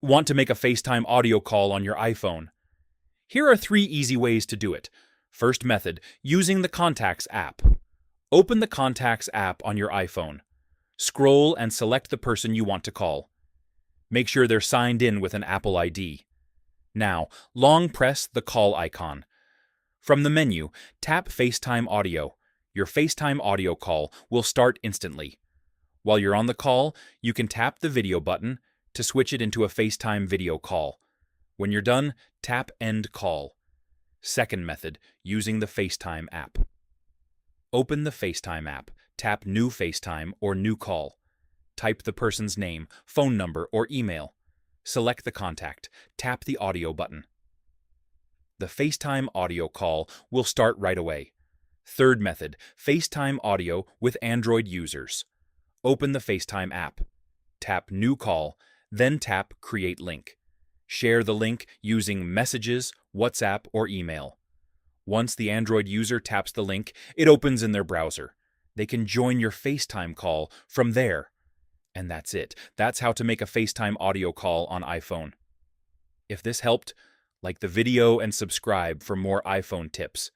Want to make a FaceTime audio call on your iPhone? Here are 3 easy ways to do it. First method, using the Contacts app. Open the Contacts app on your iPhone. Scroll and select the person you want to call. Make sure they're signed in with an Apple ID. Now, long press the call icon. From the menu, tap FaceTime Audio. Your FaceTime audio call will start instantly. While you're on the call, you can tap the video button to switch it into a FaceTime video call. When you're done, tap End Call. Second method, using the FaceTime app. Open the FaceTime app, tap New FaceTime or New Call. Type the person's name, phone number, or email. Select the contact, tap the audio button. The FaceTime audio call will start right away. Third method, FaceTime audio with Android users. Open the FaceTime app. Tap New Call, then tap Create Link. Share the link using Messages, WhatsApp, or email. Once the Android user taps the link, it opens in their browser. They can join your FaceTime call from there. And that's it. That's how to make a FaceTime audio call on iPhone. If this helped, like the video and subscribe for more iPhone tips.